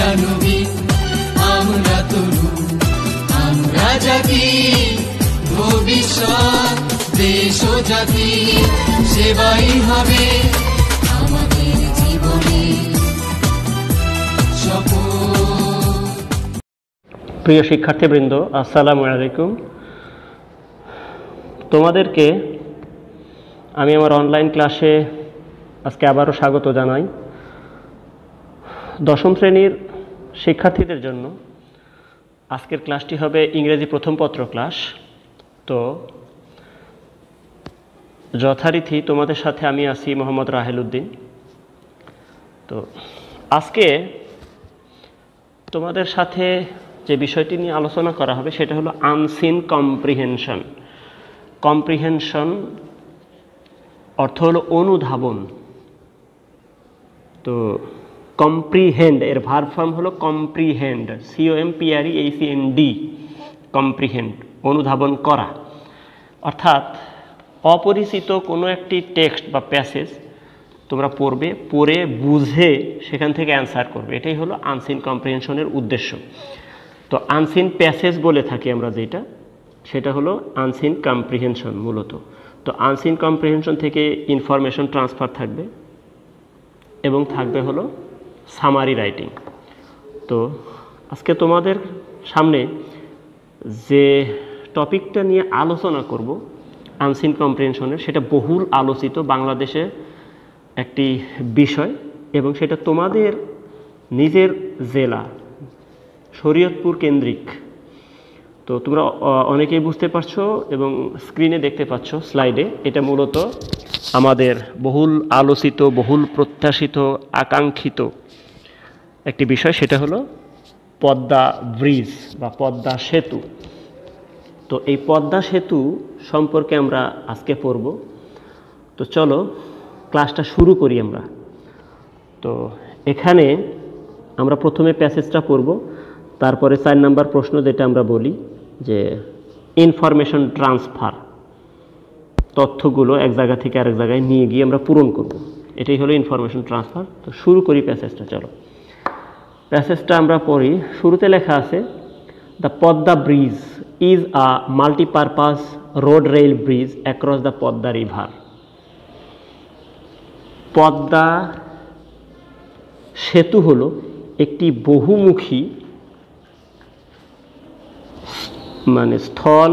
আমরা নবীন, আমরা তরুণ, আমরা জাতি, ভবিষ্যৎ দেশ ও জাতি সেবাই হবে আমাদের জীবনে শপথ। প্রিয় শিক্ষার্থীবৃন্দ, আসসালামু আলাইকুম। তোমাদেরকে আমি আমার অনলাইন ক্লাসে আজকে আবারও স্বাগত জানাই। দশম শ্রেণীর শিক্ষার্থীদের জন্য আজকের ক্লাসটি হবে ইংরেজি প্রথম পত্র ক্লাস। তো যথারীতি তোমাদের সাথে আমি আছি মোহাম্মদ রাহেল উদ্দিন। তো আজকে তোমাদের সাথে যে বিষয়টি নিয়ে আলোচনা করা হবে সেটা হলো আনসিন কম্প্রিহেনশন। কম্প্রিহেনশন অর্থ হলো অনুধাবন। তো কম্প্রিহেন্ড এর ভার্ব ফর্ম হলো কম্প্রিহেন্ড, COMPREHEND, কম্প্রিহেন্ড, অনুধাবন করা। অর্থাৎ অপরিচিত কোনো একটি টেক্সট বা প্যাসেজ তোমরা পড়বে, পড়ে বুঝে সেখান থেকে অ্যান্সার করবে। এটাই হলো আনসিন কম্প্রিহেনশনের উদ্দেশ্য। তো আনসিন প্যাসেজ বলে থাকি আমরা যেটা, সেটা হলো আনসিন কম্প্রিহেনশন মূলত। তো আনসিন কম্প্রিহেনশন থেকে ইনফরমেশন ট্রান্সফার থাকবে এবং থাকবে হলো সামারি রাইটিং। তো আজকে তোমাদের সামনে যে টপিকটা নিয়ে আলোচনা করব আনসিন কম্প্রিহেনশনের, সেটা বহুল আলোচিত বাংলাদেশে একটি বিষয় এবং সেটা তোমাদের নিজের জেলা শরীয়তপুর কেন্দ্রিক। তো তোমরা অনেকেই বুঝতে পারছো এবং স্ক্রিনে দেখতে পাচ্ছ স্লাইডে, এটা মূলত আমাদের বহুল আলোচিত, বহুল প্রত্যাশিত, আকাঙ্ক্ষিত একটি বিষয়, সেটা হলো পদ্মা ব্রিজ বা পদ্মা সেতু। তো এই পদ্মা সেতু সম্পর্কে আমরা আজকে পড়ব। তো চলো ক্লাসটা শুরু করি আমরা। তো এখানে আমরা প্রথমে প্যাসেজটা পড়ব, তারপরে 4 নাম্বার প্রশ্ন যেটা আমরা বলি যে ইনফরমেশন ট্রান্সফার, তথ্যগুলো এক জায়গা থেকে আরেক জায়গায় নিয়ে গিয়ে আমরা পূরণ করব। এটাই হলো ইনফরমেশন ট্রান্সফার। তো শুরু করি প্যাসেজটা। চলো প্যাসেজটা আমরা পড়ি। শুরুতে লেখা আছে, the Padma bridge is a multipurpose road rail bridge across the Padma river. Padma সেতু হলো একটি বহুমুখী মানে স্থল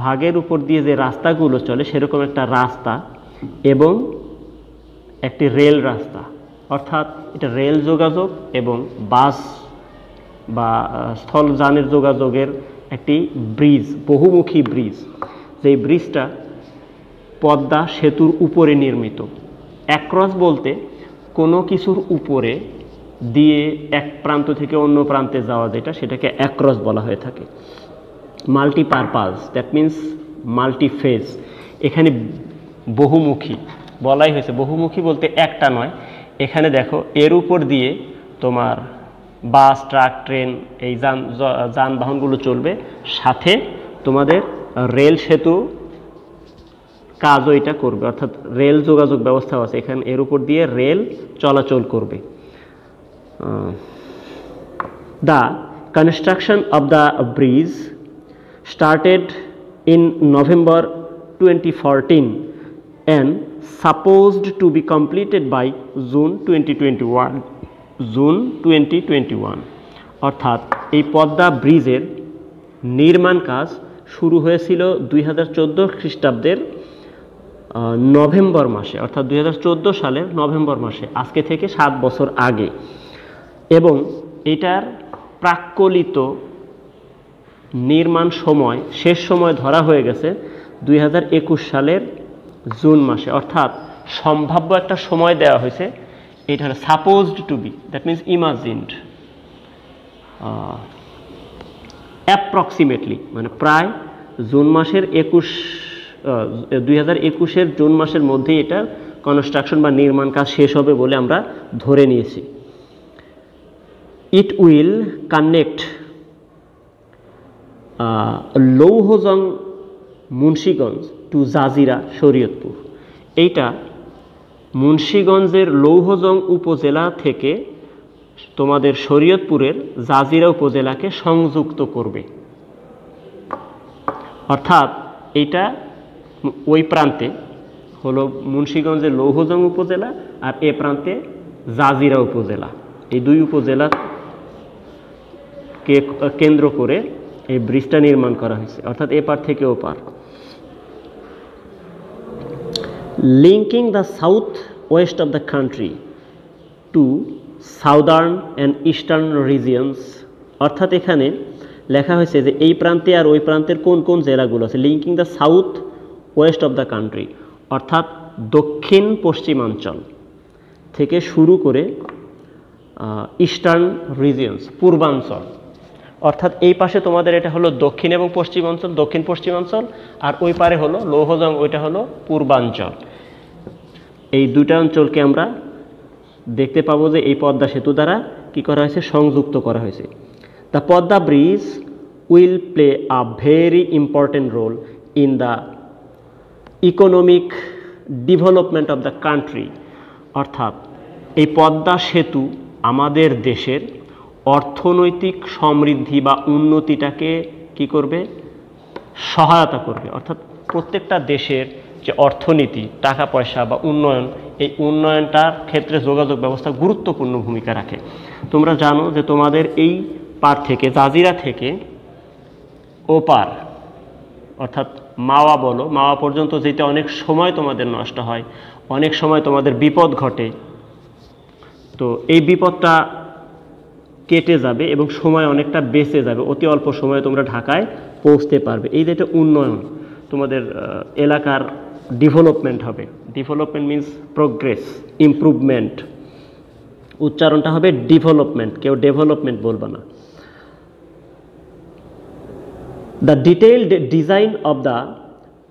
ভাগের উপর দিয়ে যে রাস্তাগুলো চলে সেরকম একটা রাস্তা এবং একটি রেল রাস্তা। অর্থাৎ এটা রেল যোগাযোগ এবং বাস বা স্থলযানের যোগাযোগের একটি ব্রিজ, বহুমুখী ব্রিজ। যেই ব্রিজটা পদ্মা সেতুর উপরে নির্মিত। অ্যাক্রস বলতে কোনো কিছুর উপরে দিয়ে এক প্রান্ত থেকে অন্য প্রান্তে যাওয়া, যেটা সেটাকে অ্যাক্রস বলা হয়ে থাকে। Multipurpose, that means multiphase. এখানে বহুমুখী বলাই হয়েছে, বহুমুখী বলতে একটা নয়। এখানে দেখো এর উপর দিয়ে তোমার বাস, ট্রাক, ট্রেন, এই যানবাহনগুলো চলবে, সাথে তোমাদের রেল সেতু কাজও এটা করবে, অর্থাৎ রেল যোগাযোগ ব্যবস্থাও আছে এখানে, এর উপর দিয়ে রেল চলাচল করবে। The construction of the bridge started in November 2014 and supposed to be completed by June 2021. June 2021 অর্থাৎ এই পদ্মা ব্রিজের নির্মাণ কাজ শুরু হয়েছিল 2014 খ্রিস্টাব্দের নভেম্বর মাসে, অর্থাৎ 2014 সালের নভেম্বর মাসে, আজকে থেকে 7 বছর আগে। এবং এটার প্রাক্কলিত নির্মাণ সময়, শেষ সময় ধরা হয়ে গেছে 2021 সালের জুন মাসে। অর্থাৎ সম্ভাব্য একটা সময় দেওয়া হয়েছে, এটা supposed to be, that means imagined, approximately মানে প্রায় জুন মাসের 2021-এর জুন মাসের মধ্যেই এটা কনস্ট্রাকশন বা নির্মাণ কাজ শেষ হবে বলে আমরা ধরে নিয়েছি। It will connect Louhajang Munshiganj to Jajira Shariatpur. এইটা মুন্সিগঞ্জের লৌহজং উপজেলা থেকে তোমাদের শরীয়তপুরের জাজিরা উপজেলাকে সংযুক্ত করবে। অর্থাৎ এটা ওই প্রান্তে হলো মুন্সিগঞ্জের লৌহজং উপজেলা আর এ প্রান্তে জাজিরা উপজেলা। এই দুই উপজেলাকে কেন্দ্র করে এই ব্রিজটা নির্মাণ করা হয়েছে, অর্থাৎ এপার থেকে ওপার। Linking the south West of the country to southern and eastern regions, অর্থাৎ এখানে লেখা হয়েছে যে এই প্রান্তে আর ওই প্রান্তের কোন কোন জেলাগুলো আছে। Linking the south West of the country অর্থাৎ দক্ষিণ পশ্চিমাঞ্চল থেকে শুরু করে ইস্টার্ন রিজিয়নস পূর্বাঞ্চল, অর্থাৎ এই পাশে তোমাদের এটা হলো দক্ষিণ এবং পশ্চিমাঞ্চল, দক্ষিণ পশ্চিমাঞ্চল, আর ওই পারে হলো লৌহজং, ওইটা হলো পূর্বাঞ্চল। এই দুইটা অঞ্চলকে আমরা দেখতে পাবো যে এই পদ্মা সেতু দ্বারা কি করা হয়েছে, সংযুক্ত করা হয়েছে। The Padma bridge will play a very important role in the economic development of the country, অর্থাৎ এই পদ্মা সেতু আমাদের দেশের অর্থনৈতিক সমৃদ্ধি বা উন্নতিটাকে কি করবে, সহায়তা করবে। অর্থাৎ প্রত্যেকটা দেশের যে অর্থনীতি, টাকা পয়সা বা উন্নয়ন, এই উন্নয়নটার ক্ষেত্রে যোগাযোগ ব্যবস্থা গুরুত্বপূর্ণ ভূমিকা রাখে। তোমরা জানো যে তোমাদের এই পার থেকে জাজিরা থেকে ওপার অর্থাৎ মাওয়া বলো, মাওয়া পর্যন্ত যেতে অনেক সময় তোমাদের নষ্ট হয়, অনেক সময় তোমাদের বিপদ ঘটে। তো এই বিপদটা কেটে যাবে এবং সময় অনেকটা বেঁচে যাবে, অতি অল্প সময়ে তোমরা ঢাকায় পৌঁছতে পারবে। এই যে একটা উন্নয়ন, তোমাদের এলাকার ডেভেলপমেন্ট হবে। ডেভেলপমেন্ট মিন্স প্রোগ্রেস, ইমপ্রুভমেন্ট, উচ্চারণটা হবে ডেভেলপমেন্ট, কেউ ডেভেলপমেন্ট বলবে না। The detailed design of the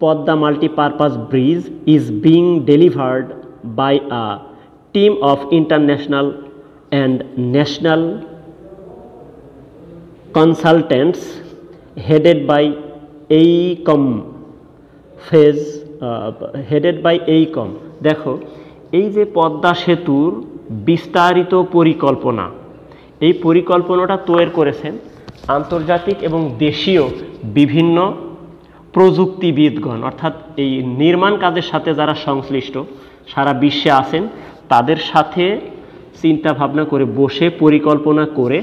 Podda multi-purpose bridge is being delivered by a team of international and national consultants headed by AECOM দেখো, এই যে পদ্মা সেতুর বিস্তারিত পরিকল্পনা, এই পরিকল্পনাটা তৈরি করেছেন আন্তর্জাতিক এবং দেশীয় বিভিন্ন প্রযুক্তিবিদগণ, অর্থাৎ এই নির্মাণ কাজের সাথে যারা সংশ্লিষ্ট সারা বিশ্বে আছেন, তাদের সাথে চিন্তা ভাবনা করে বসে পরিকল্পনা করে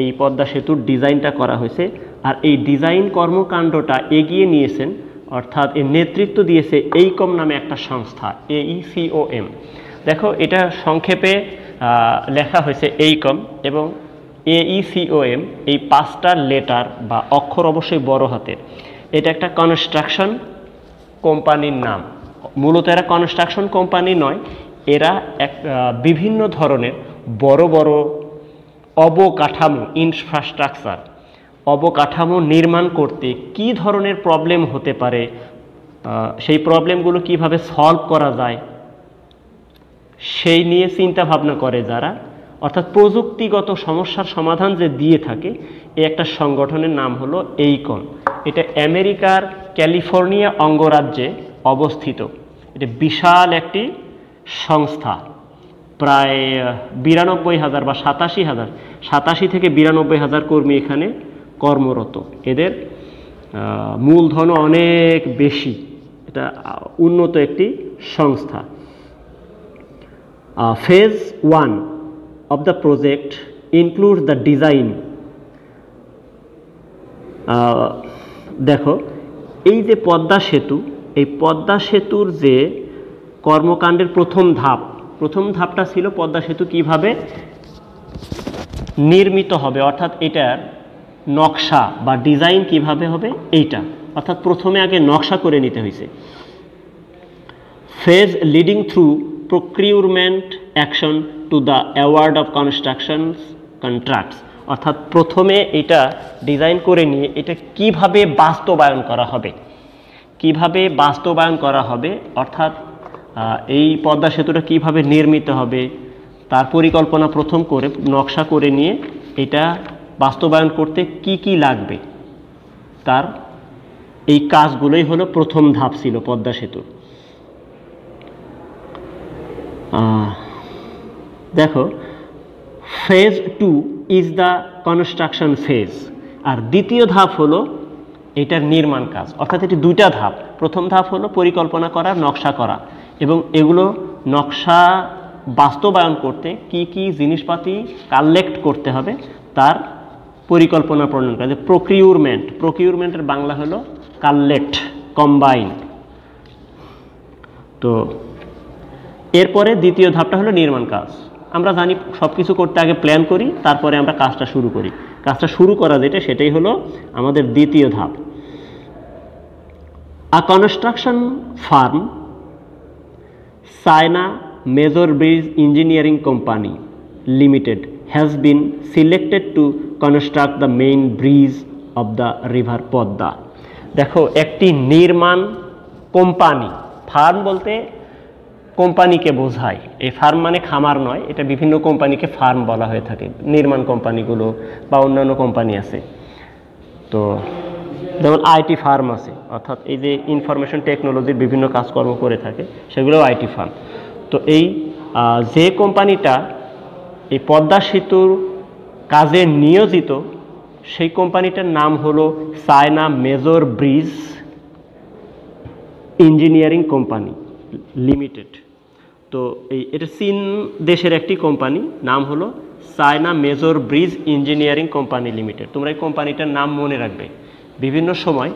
এই পদ্মা সেতুর ডিজাইনটা করা হয়েছে। আর এই ডিজাইন কর্মকাণ্ডটা এগিয়ে নিয়েছেন, অর্থাৎ এর নেতৃত্ব দিয়েছে এইকম নামে একটা সংস্থা, AECOM। দেখো, এটা সংক্ষেপে লেখা হয়েছে এইকম এবং AECOM, এই 5টা লেটার বা অক্ষর অবশ্যই বড় হাতের। এটা একটা কনস্ট্রাকশন কোম্পানির নাম। মূলত এরা কনস্ট্রাকশন কোম্পানি নয়, এরা বিভিন্ন ধরনের বড় বড় অবকাঠামো, ইনফ্রাস্ট্রাকচার, অবকাঠামো নির্মাণ করতে কি ধরনের প্রবলেম হতে পারে, সেই প্রবলেমগুলো কিভাবে সলভ করা যায় সেই নিয়ে চিন্তা ভাবনা করে যারা, অর্থাৎ প্রযুক্তিগত সমস্যার সমাধান যে দিয়ে থাকে, এই একটা সংগঠনের নাম হলো এইকম। এটা আমেরিকার ক্যালিফোর্নিয়া অঙ্গরাজ্যে অবস্থিত। এটা বিশাল একটি সংস্থা, প্রায় 92,000 বা 87 থেকে 92,000 কর্মী এখানে কর্মরত। এদের মূলধনও অনেক বেশি, এটা উন্নত একটি সংস্থা। Phase 1 of the project includes the design. দেখো, এই যে পদ্মা সেতু, এই পদ্মা সেতুর যে কর্মকাণ্ডের প্রথম ধাপটা ছিল পদ্মা সেতু কিভাবে নির্মিত হবে, অর্থাৎ এটার নকশা বা ডিজাইন কিভাবে হবে এইটা, অর্থাৎ প্রথমে আগে নকশা করে নিতে হয়েছে। Phase leading through procurement action to the award of construction contracts, অর্থাৎ প্রথমে এটা ডিজাইন করে নিয়ে এটা কিভাবে বাস্তবায়ন করা হবে, অর্থাৎ এই পদ্মা সেতুটা কিভাবে নির্মিত হবে তার পরিকল্পনা প্রথম করে নকশা করে নিয়ে এটা বাস্তবায়ন করতে কি কি লাগবে, তার এই কাজগুলোই হলো প্রথম ধাপ ছিল পদ্মা সেতুর। দেখো, phase 2 is the construction phase. আর দ্বিতীয় ধাপ হলো এটার নির্মাণ কাজ, অর্থাৎ এটি দুইটা ধাপ। প্রথম ধাপ হলো পরিকল্পনা করা, নকশা করা, এবং এগুলো নকশা বাস্তবায়ন করতে কি কি জিনিসপাতি কালেক্ট করতে হবে তার পরিকল্পনা প্রণয়ন করা। প্রকিউরমেন্ট, প্রকিউরমেন্টের বাংলা হলো কালেক্ট, কম্বাইন। তো এরপরে দ্বিতীয় ধাপটা হলো নির্মাণ কাজ। আমরা জানি সব কিছু করতে আগে প্ল্যান করি, তারপরে আমরা কাজটা শুরু করি। কাজটা শুরু করা যেটা, সেটাই হলো আমাদের দ্বিতীয় ধাপ। A construction firm China major bridge engineering company limited has been selected to construct the main bridge of the river Padma. দেখো, একটি নির্মাণ কোম্পানি, ফার্ম বলতে কোম্পানিকে বোঝায়। এই ফার্ম মানে খামার নয়, এটা বিভিন্ন কোম্পানিকে ফার্ম বলা হয়ে থাকে, নির্মাণ কোম্পানিগুলো বা অন্যান্য কোম্পানি আছে। তো যেমন আইটি ফার্ম আছে, অর্থাৎ এই যে ইনফরমেশন টেকনোলজির বিভিন্ন কাজকর্ম করে থাকে, সেগুলো আইটি ফার্ম। তো এই যে কোম্পানিটা এই পদ্মা সেতুর কাজে নিয়োজিত, সেই কোম্পানিটার নাম হলো China major bridge engineering company limited. তো এটা চীন দেশের একটি কোম্পানি, নাম হলো China major bridge engineering company limited. তোমরা এই কোম্পানিটার নাম মনে রাখবে, বিভিন্ন সময়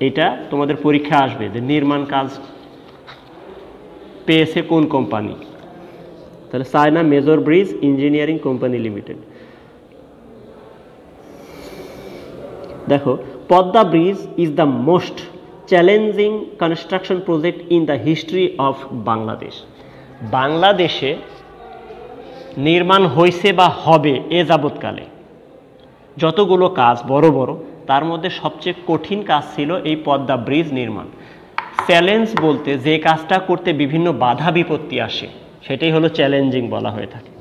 এটা তোমাদের পরীক্ষা আসবে যে নির্মাণ কাজ পেয়েছে কোন কোম্পানি। তাহলে China major bridge engineering company limited. দেখো, Padma bridge is the most challenging construction project in the history of Bangladesh. বাংলাদেশে নির্মাণ হয়েছে বা হবে এ যাবৎকালে যতগুলো কাজ বড় বড়, তার মধ্যে সবচেয়ে কঠিন কাজ ছিল এই পদ্মা ব্রিজ নির্মাণ। চ্যালেঞ্জ বলতে যে কাজটা করতে বিভিন্ন বাধা বিপত্তি আসে, সেটাই হলো চ্যালেঞ্জিং বলা হয়ে থাকে।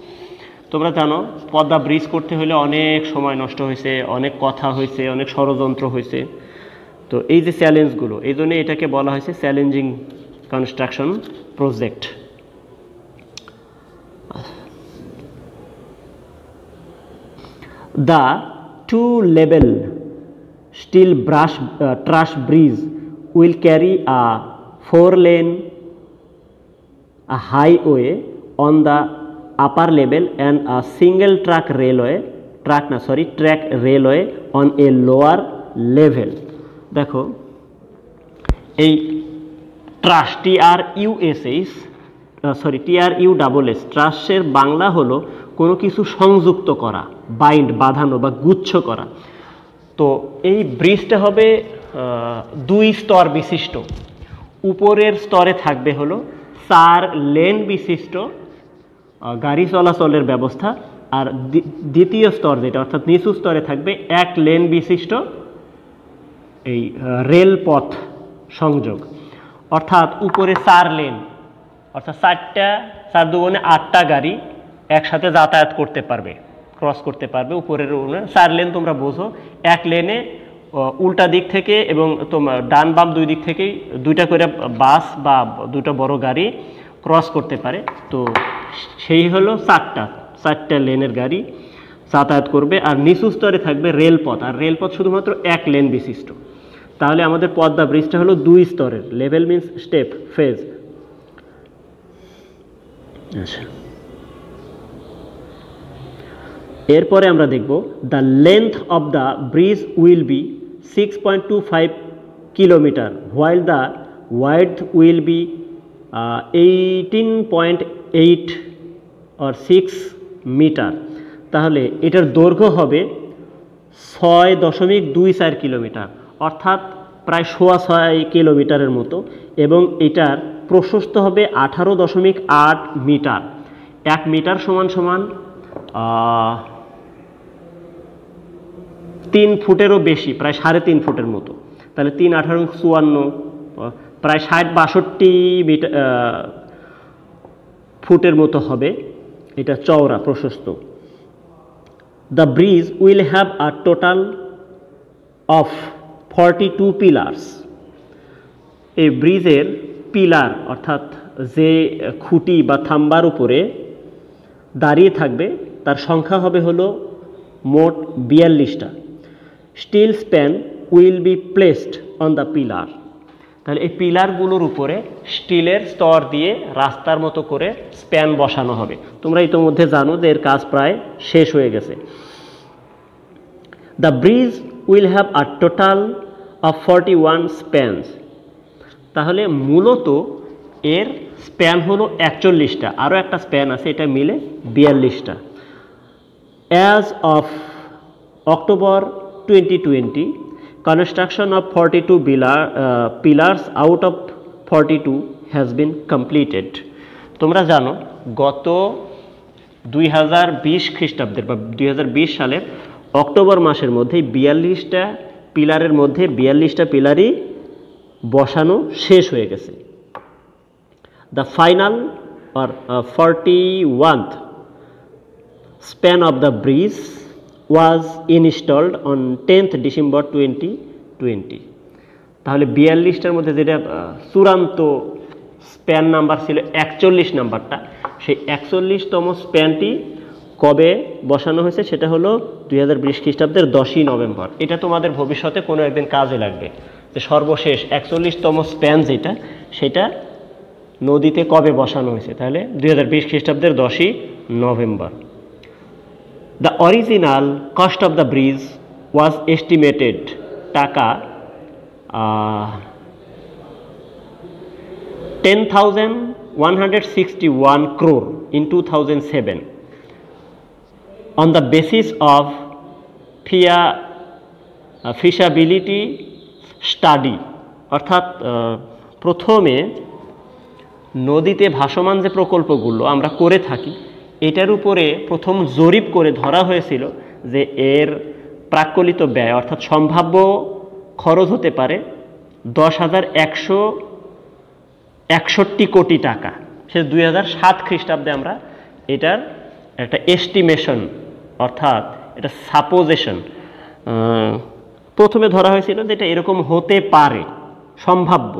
তোমরা জানো, পদ্মা ব্রিজ করতে হলে অনেক সময় নষ্ট হয়েছে, অনেক কথা হয়েছে, অনেক ষড়যন্ত্র হয়েছে। তো এই যে চ্যালেঞ্জগুলো, এই জন্য এটাকে বলা হয়েছে challenging construction project. The two-level steel truss bridge will carry a 4-lane highway on the upper level and a single track railway on a lower level. দেখো, এই ট্রাস, TRUSS, ট্রাসের বাংলা হলো কোনো কিছু সংযুক্ত করা, বাইন্ড, বাঁধানো বা গুচ্ছ করা। তো এই ব্রিজটা হবে 2 স্তর বিশিষ্ট। উপরের স্তরে থাকবে হলো 4 লেন বিশিষ্ট গাড়ি চলাচলের ব্যবস্থা, আর দ্বিতীয় স্তর যেটা, অর্থাৎ নিচু স্তরে থাকবে 1 লেন বিশিষ্ট এই রেলপথ সংযোগ। অর্থাৎ উপরে 4 লেন, অর্থাৎ 4 দুগুণে 8টা গাড়ি একসাথে যাতায়াত করতে পারবে, ক্রস করতে পারবে উপরের। 4 লেন তোমরা বোঝো, 1 লেনে উল্টা দিক থেকে এবং তোমার ডান বাম 2 দিক থেকেই 2টা করে বাস বা 2টা বড় গাড়ি ক্রস করতে পারে। তো সেই হলো 4টা লেনের গাড়ি যাতায়াত করবে। আর নিচু স্তরে থাকবে রেলপথ, আর রেলপথ শুধুমাত্র 1 লেন বিশিষ্ট। তাহলে আমাদের পদ্মা ব্রিজটা হলো 2 স্তরের। Level means step, phase. আচ্ছা, এরপরে আমরা দেখব the length of the bridge will be 6.25 kilometre while the width will be 18.8 or 6 metre. তাহলে এটার দৈর্ঘ্য হবে 6.24 কিলোমিটার, অর্থাৎ প্রায় 6.25 কিলোমিটারের মতো, এবং এটার প্রশস্ত হবে 18.8 মিটার। 1 মিটার সমান 3 ফুটেরও বেশি, প্রায় 3.5 ফুটের মতো। তাহলে 3 18 54, প্রায় 60-62 মিটার ফুটের মতো হবে এটা চওড়া, প্রশস্ত। The bridge will have a total of 42 pillars. এই ব্রিজের পিলার, অর্থাৎ যে খুঁটি বা থাম্বার উপরে দাঁড়িয়ে থাকবে, তার সংখ্যা হবে হলো মোট 42টা। Steel span will be placed on the pillar. তাহলে এই পিলারগুলোর উপরে স্টিলের স্তর দিয়ে রাস্তার মতো করে স্প্যান বসানো হবে। তোমরা ইতোমধ্যে জানো যে এর কাজ প্রায় শেষ হয়ে গেছে। The bridge will have a total of 41 স্প্যানস। তাহলে মূলত এর স্প্যান হলো 41টা, আরও একটা স্প্যান আছে, এটা মিলে 42টা। As of October 2020, construction of 42 pillars out of 42 has been completed. তোমরা জানো গত 2020 খ্রিস্টাব্দের বা 2020 সালের অক্টোবর মাসের মধ্যে 42টা পিলারের মধ্যে 42টা পিলারই বসানো শেষ হয়ে গেছে। The final or 41th span of the bridge was installed on 10th December 2020. তাহলে 42টার মধ্যে যেটা চূড়ান্ত স্প্যান নাম্বার ছিল 41 নাম্বারটা, সেই 41তম স্প্যানটি কবে বসানো হয়েছে সেটা হলো 2020 খ্রিস্টাব্দের 10ই নভেম্বর। এটা তোমাদের ভবিষ্যতে কোনো একদিন কাজে লাগবে যে সর্বশেষ 41তম স্প্যান যেটা সেটা নদীতে কবে বসানো হয়েছে। তাহলে 2020 খ্রিস্টাব্দের 10ই November. The original cost of the bridge was estimated টাকা 10,161 crore in 2007 on the basis of feasibility study। অর্থাৎ প্রথমে নদীতে ভাসমান যে প্রকল্পগুলো আমরা করে থাকি এটার উপরে প্রথম জরিপ করে ধরা হয়েছিল যে এর প্রাক্কলিত ব্যয় অর্থাৎ সম্ভাব্য খরচ হতে পারে 10,161 কোটি টাকা। সে 2007 খ্রিস্টাব্দে আমরা এটার একটা এস্টিমেশন অর্থাৎ এটা সাপোজেশন প্রথমে ধরা হয়েছিল যে এটা এরকম হতে পারে সম্ভাব্য।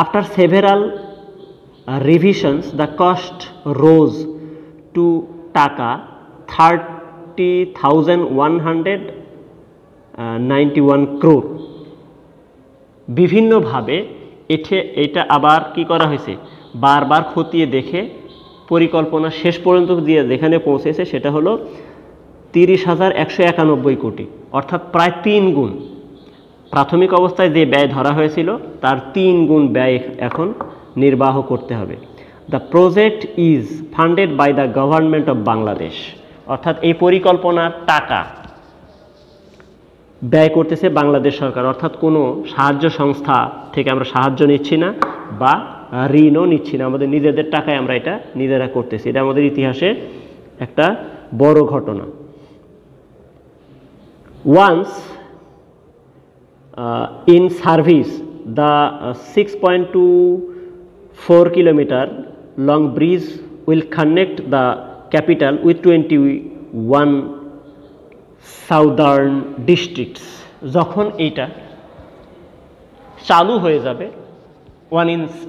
After several revisions the cost rose to টাকা 30,191 crore। বিভিন্নভাবে এটা আবার কি করা হয়েছে বারবার খতিয়ে দেখে পরিকল্পনা শেষ পর্যন্ত দিয়ে যেখানে পৌঁছেছে সেটা হলো 30,191 কোটি, অর্থাৎ প্রায় 3 গুণ। প্রাথমিক অবস্থায় যে ব্যয় ধরা হয়েছিল তার 3 গুণ ব্যয় এখন নির্বাহ করতে হবে। The project is funded by the government of Bangladesh. অর্থাৎ এই পরিকল্পনার টাকা ব্যয় করতেছে বাংলাদেশ সরকার, অর্থাৎ কোনো সাহায্য সংস্থা থেকে আমরা সাহায্য নিচ্ছি না বা ঋণও নিচ্ছি না, আমাদের নিজেদের টাকায় আমরা এটা নিজেরা করতেছি। এটা আমাদের ইতিহাসে একটা বড় ঘটনা। Once in service the 6.24 kilometer long bridge will connect the capital with 21 southern districts। যখন এইটা চালু হয়ে যাবে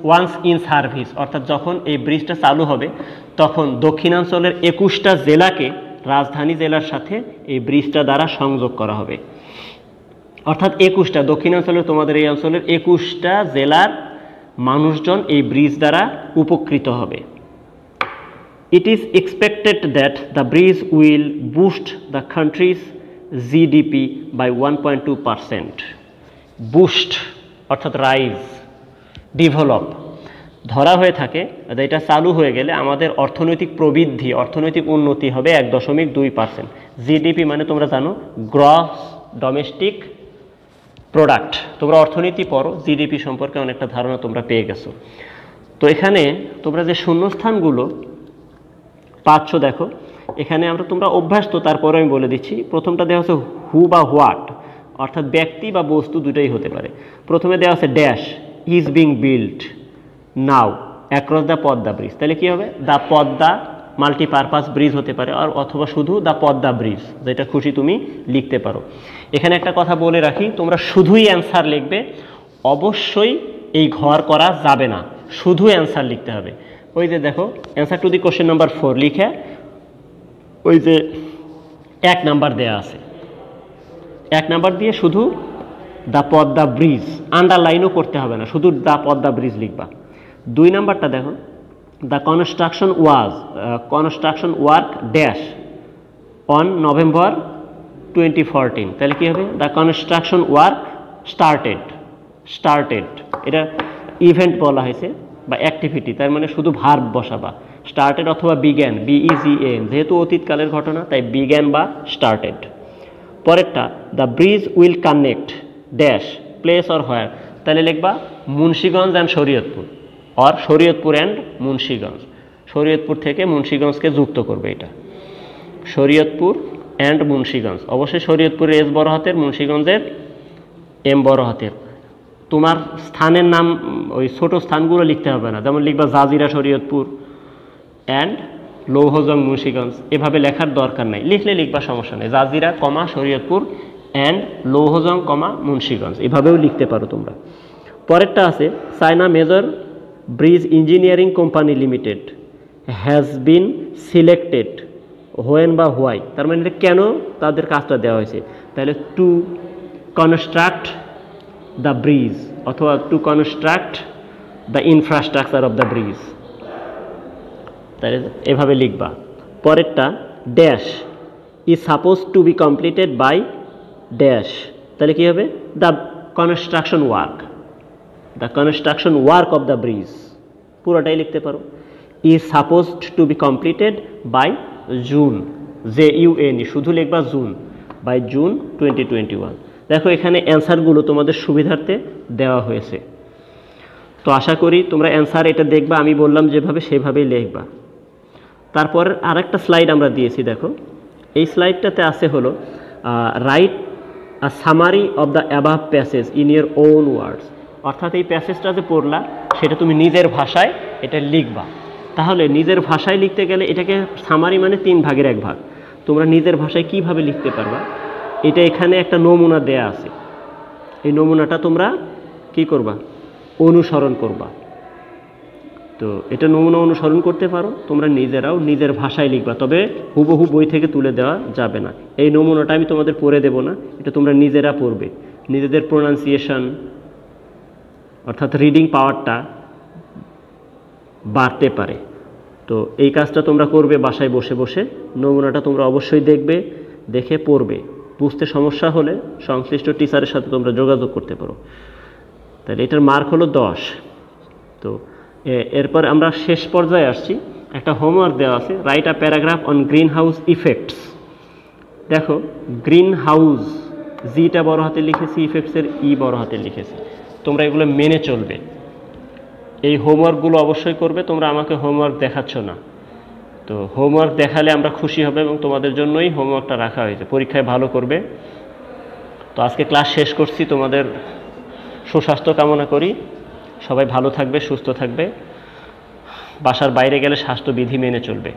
ওয়ান্স ইন সার্ভিস অর্থাৎ যখন এই ব্রিজটা চালু হবে তখন দক্ষিণাঞ্চলের 21টা জেলাকে রাজধানী জেলার সাথে এই ব্রিজটা দ্বারা সংযোগ করা হবে। অর্থাৎ 21টা দক্ষিণাঞ্চলের তোমাদের এই অঞ্চলের 21টা জেলার মানুষজন এই ব্রিজ দ্বারা উপকৃত হবে। It is expected that the bridge will boost the country's GDP by 1.2%। Boost অর্থাৎ রাইজ, ডেভেলপ ধরা হয়ে থাকে। এটা চালু হয়ে গেলে আমাদের অর্থনৈতিক প্রবৃদ্ধি অর্থনৈতিক উন্নতি হবে 1.2%। জিডিপি মানে তোমরা জানো গ্রস ডোমেস্টিক প্রোডাক্ট। তোমরা অর্থনীতি পড়ো, জিডিপি সম্পর্কে অনেকটা ধারণা তোমরা পেয়ে গেছো। তো এখানে তোমরা যে শূন্যস্থানগুলো পাচ্ছ দেখো, এখানে আমরা তোমরা অভ্যাস তো তারপরে আমি বলে দিচ্ছি। প্রথমটা দেওয়া হচ্ছে হু বা হোয়াট, অর্থাৎ ব্যক্তি বা বস্তু দুটোই হতে পারে। প্রথমে দেওয়া আছে dash is being build now across the Padma bridge. তাহলে কী হবে? দ্য পদ্মা মাল্টিপারপাস ব্রিজ হতে পারে আর অথবা শুধু দ্য পদ্মা ব্রিজ, যেটা খুশি তুমি লিখতে পারো। এখানে একটা কথা বলে রাখি, তোমরা শুধুই অ্যান্সার লিখবে, অবশ্যই এই ঘর করা যাবে না, শুধু অ্যান্সার লিখতে হবে। ওই যে দেখো answer to the question number 4 লিখে ওই যে 1 নাম্বার দেয়া আছে, 1 নাম্বার দিয়ে শুধু দ্য পদ্মা ব্রিজ, আন্ডারলাইনও করতে হবে না, শুধু দ্য পদ্মা ব্রিজ লিখবা। 2 নাম্বারটা দেখো the construction work dash on November 2014, তাহলে কী হবে? দ্য কনস্ট্রাকশন ওয়ার্ক স্টার্টেড, এটা ইভেন্ট বলা হয়েছে বা অ্যাক্টিভিটি, তার মানে শুধু ভার্ব বসাবা, স্টার্টেড অথবা বিগ্যান, BEGAN, যেহেতু অতীতকালের ঘটনা তাই বিগ্যান বা স্টার্টেড। পরেরটা the bridge will connect dash place or হোয়ার, তাহলে লিখবা Munshiganj and Shariatpur, or Shariatpur and Munshiganj, Shariatpur থেকে মুন্সিগঞ্জকে যুক্ত করবে, এটা শরীয়তপুর অ্যান্ড মুন্সিগঞ্জ। অবশ্যই শরীয়তপুরের এস বড় হাতের, মুন্সিগঞ্জের এম বড় হাতের। তোমার স্থানের নাম ওই ছোট স্থানগুলো লিখতে হবে না, যেমন লিখবা জাজিরা শরীয়তপুর অ্যান্ড লৌহজং মুন্সিগঞ্জ, এভাবে লেখার দরকার নাই, লিখলে লিখবা সমস্যা নেই, Jajira comma Shariatpur and Louhajang comma Munshiganj, এভাবেও লিখতে পারো তোমরা। পরেরটা আছে China major bridge engineering company limited has been selected when বা হোয়াই, তার মানে কেন তাদের কাজটা দেওয়া হয়েছে, তাহলে টু কনস্ট্রাক্ট দ্য ব্রিজ অথবা to construct the infrastructure of the bridge, তাহলে এভাবে লিখবা। পরেরটা dash is suppose two be completed by dash, তাহলে কী হবে? The construction work of the bridge, পুরোটাই লিখতে পারো। Is supposed to be completed by June, JUN, শুধু লিখবা জুন, বাই জুন 2021। দেখো এখানে অ্যান্সারগুলো তোমাদের সুবিধার্থে দেওয়া হয়েছে, তো আশা করি তোমরা অ্যান্সার এটা দেখবা, আমি বললাম যেভাবে সেভাবেই লিখবা। তারপর আরেকটা স্লাইড আমরা দিয়েছি, দেখো এই স্লাইডটাতে আছে হলো write a summary of the above passage in your own words, অর্থাৎ এই প্যাসেজটা যে পড়লা সেটা তুমি নিজের ভাষায় এটা লিখবা। তাহলে নিজের ভাষায় লিখতে গেলে এটাকে সামারি মানে 3 ভাগের 1 ভাগ, তোমরা নিজের ভাষায় কিভাবে লিখতে পারবা, এটা এখানে একটা নমুনা দেয়া আছে, এই নমুনাটা তোমরা কি করবা? অনুসরণ করবা। তো এটা নমুনা অনুসরণ করতে পারো, তোমরা নিজেরাও নিজের ভাষায় লিখবা, তবে হুবহু বই থেকে তুলে দেওয়া যাবে না। এই নমুনাটা আমি তোমাদের পড়ে দেব না, এটা তোমরা নিজেরা পড়বে, নিজেদের প্রোনাউন্সিয়েশন অর্থাৎ রিডিং পাওয়ারটা বাড়তে পারে। তো এই কাজটা তোমরা করবে বাসায় বসে বসে, নমুনাটা তোমরা অবশ্যই দেখবে, দেখে পড়বে, বুঝতে সমস্যা হলে সংশ্লিষ্ট টিচারের সাথে তোমরা যোগাযোগ করতে পারো। তাহলে এটার মার্ক হলো 10। তো এরপর আমরা শেষ পর্যায়ে আসছি, একটা হোমওয়ার্ক দেওয়া আছে, write a paragraph on green house effects. দেখো গ্রিন হাউস, জিটা বড় হাতে লিখেছি, ইফেক্টসের ই বড় হাতে লিখেছি, তোমরা এগুলো মেনে চলবে। এই হোমওয়ার্কগুলো অবশ্যই করবে, তোমরা আমাকে হোমওয়ার্ক দেখাচ্ছ না, তো হোমওয়ার্ক দেখালে আমরা খুশি হবে এবং তোমাদের জন্যই হোমওয়ার্কটা রাখা হয়েছে, পরীক্ষায় ভালো করবে। তো আজকে ক্লাস শেষ করছি, তোমাদের সুস্বাস্থ্য কামনা করি, সবাই ভালো থাকবে, সুস্থ থাকবে, বাসার বাইরে গেলে স্বাস্থ্যবিধি মেনে চলবে।